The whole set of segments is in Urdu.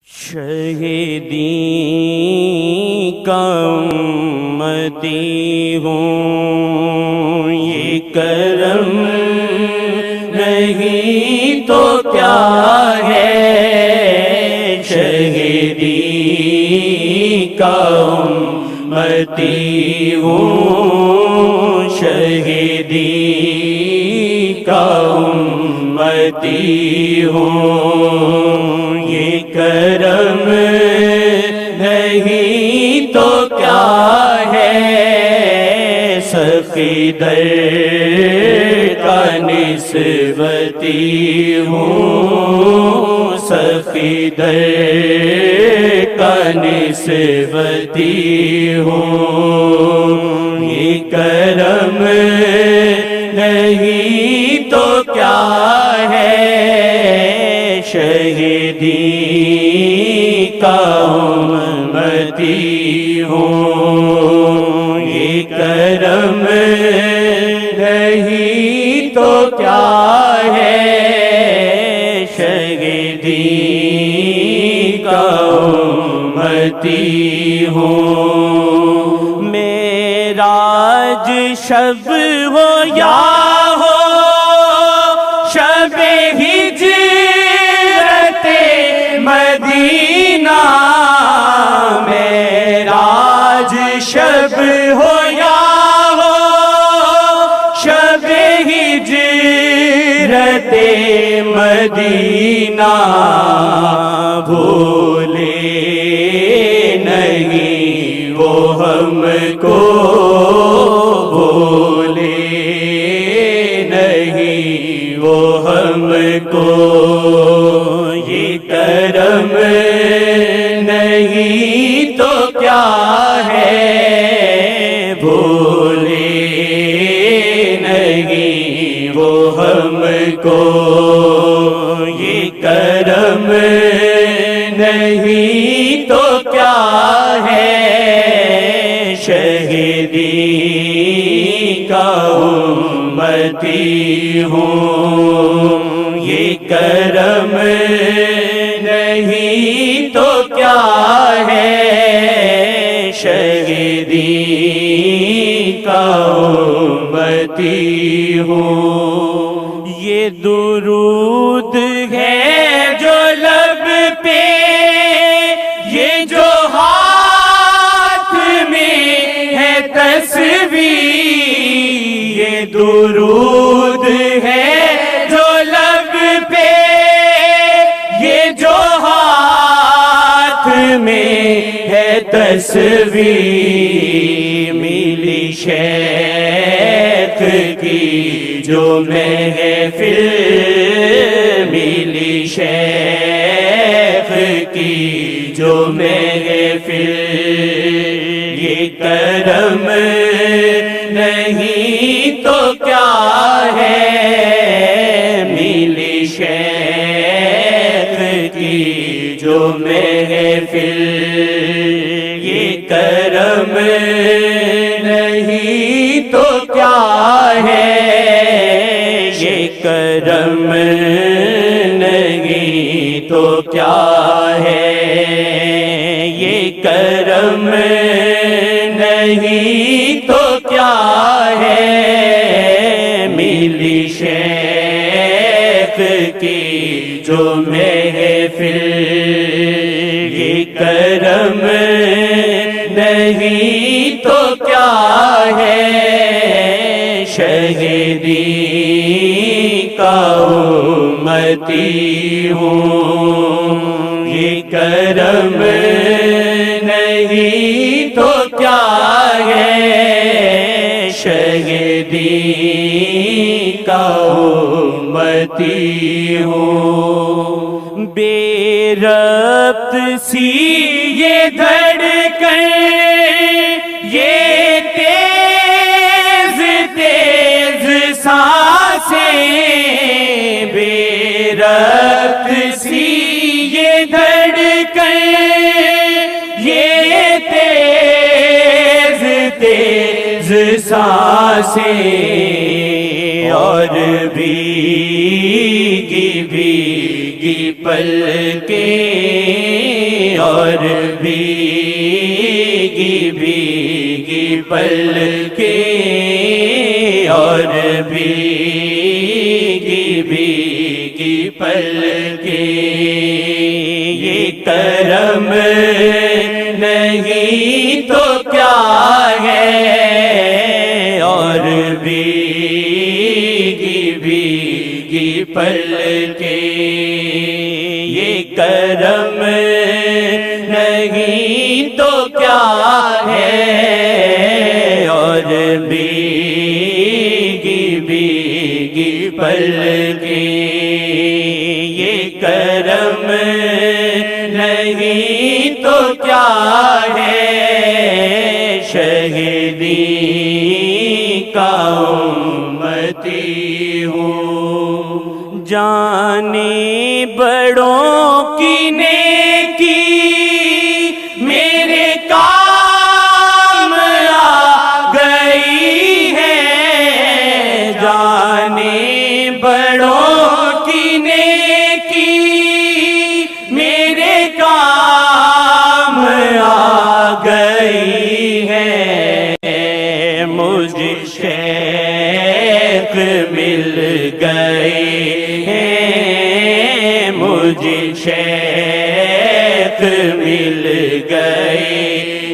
شہیدی کا امتی ہوں، یہ کرم نہیں تو کیا ہے۔ شہیدی کا امتی ہوں، شہیدی کا امتی ہوں، یہ کرم نہیں تو کیا ہے۔ سخی در کا نسبتی ہوں، سخی در کا نسبتی ہوں، یہ کرم نہیں تو کیا ہے۔ شہیدی کا امتی ہوں، یہ کرم نہیں تو کیا ہے۔ شہیدی کا امتی ہوں، معراج شب ہو یا ہو شب ہجرت مدینہ، معراج شب ہو یا ہو شب ہجرت مدینہ، بھولے نہیں وہ ہم کو، بھولے نہیں وہ ہم کو، یہ کرم نہیں تو کیا ہے۔ بھولے نہیں وہ ہم کو، یہ کرم نہیں تو کیا ہے۔ شہیدی کا امتی ہوں، یہ کرم نہیں تو کیا ہے۔ شہیدی کا امتی ہوں، یہ درود ہے جو لب پہ، یہ جو ہاتھ میں ہے تصویر، یہ درود ہے جو لب پہ، یہ جو ہاتھ میں ہے تصویر، ملی شیخ کی جو محفل، ملی شیخ کی جو محفل، یہ کرم نہیں تو کیا ہے۔ ملی شیخ کی جو محفل، یہ کرم نہیں تو کیا ہے۔ یہ کرم نہیں تو کیا ہے۔ یہ کرم نہیں تو کیا ہے۔ ملی شیخ کی جو محفل، یہ کرم نہیں تو کیا ہے۔ شہیدی کا امتی ہوں، یہ کرم نہیں تو کیا ہے۔ شہیدی کا امتی ہوں، بے ربط سی یہ دھڑکن، یہ تیز تیز سانسیں، بے ربط سی یہ دھڑکن، یہ تیز تیز سانسیں، اور بھیگی بھیگی پلکیں، اور بھیگی بھیگی پلکیں اور بھیگی بھیگی پلکیں یہ کرم نہیں تو کیا ہے اور بھیگی بھیگی پلکیں یہ کرم نہیں تو کیا ہے اور بھیگی بھیگی پلکیں یہ کرم نہیں تو کیا ہے شہیدی کا امتی ہوں جانے بڑوں کی نیکی میرے کام آ گئی ہے جانے بڑوں کی نیکی میرے کام آ گئی ہے مجھ شیخ مل گئے ہیں مجھ شیخ مل گئے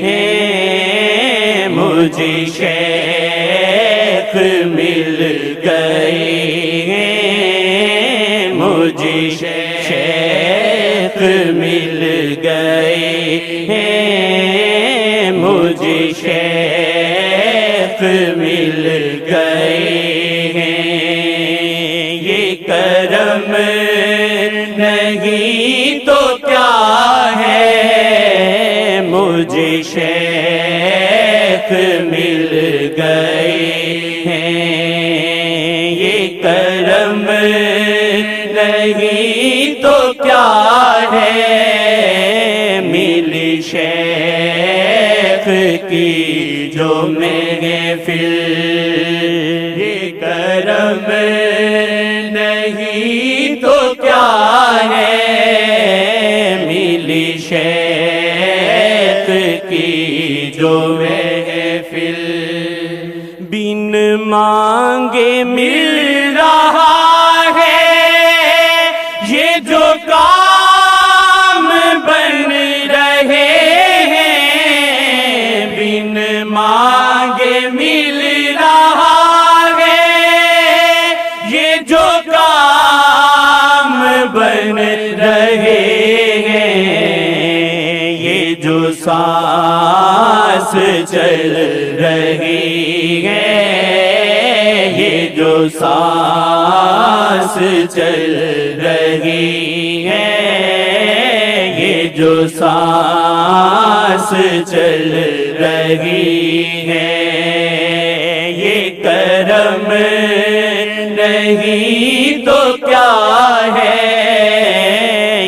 ہیں مجھ شیخ مل گئے ہیں مجھ شیخ مل گئے ہیں مجھ شیخ مل گئے ہیں یہ کرم نہیں تو کیا ہے مجھ شیخ مل گئے ہیں یہ کرم نہیں تو کیا ہے مل شیخ کی جو محفل یہ کرم نہیں تو کیا ہے ملی شیخ کی جو محفل بن مانگے مل رہا ہے یہ جو کام بن رہے ہیں بن مانگے مل رہا ہے یہ جو کام بن رہے ہیں یہ جو سانس چل رہی ہے یہ جو سانس چل رہی ہے یہ جو سانس چل رہی ہے یہ کرم نہیں تو کیا ہے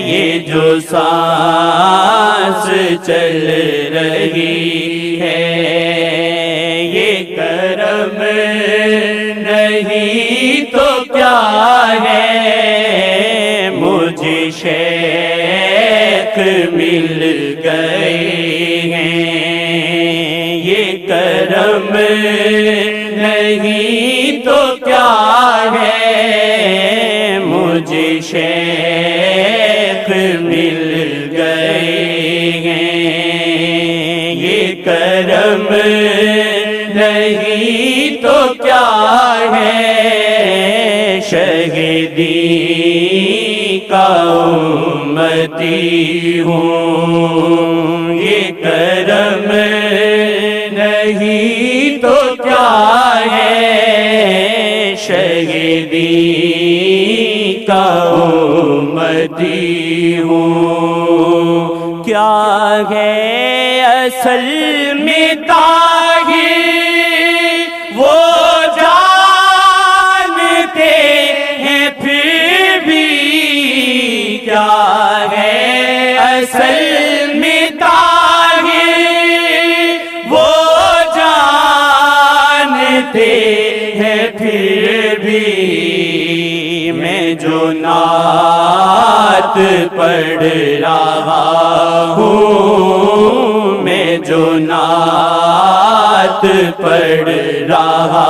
یہ جو سانس چل رہی ہے یہ کرم نہیں تو کیا ہے مجھ شیخ مل گئے ہیں یہ کرم نہیں تو کیا ہے مجھ شیخ مل گئے ہیں یہ کرم نہیں تو کیا ہے شہیدی کا امتی ہوں یہ کرم نہیں تو کیا ہے شہیدی کا امتی ہوں کیا ہے اصل میں طاہر وہ جانتے ہیں پھر بھی کیا ہے اصل میں طاہر وہ جانتے ہیں پھر بھی میں جو نعت پڑھ رہا ہوں میں جو نعت پڑھ رہا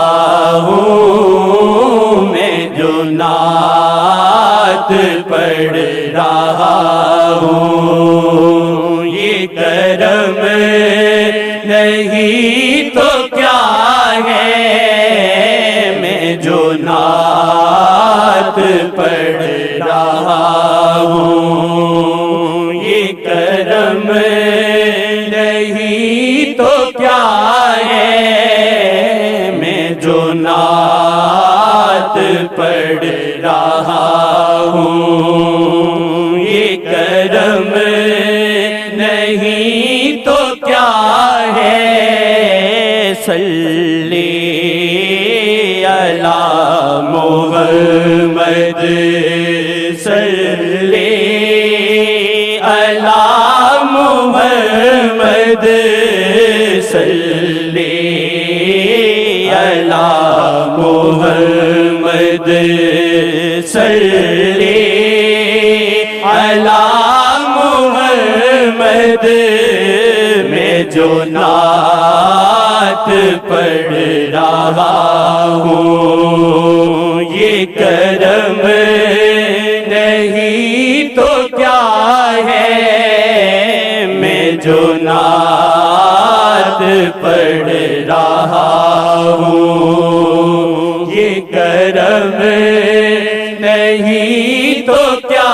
ہوں میں جو نعت پڑھ رہا ہوں یہ کرم نہیں تو کیا ہے میں جو نعت پڑھ رہا ہوں یہ کرم نہیں تو کیا ہے میں جو نعت پڑھ رہا ہوں یہ کرم نہیں تو کیا ہے صلی علی محمد صلی علی محمد صلی علی محمد صلی علی محمد میں جو نعت پڑھ رہا ہوں یہ کرم نہیں تو کیا ہے میں جو نعت پڑھ رہا ہوں یہ کرم نہیں تو کیا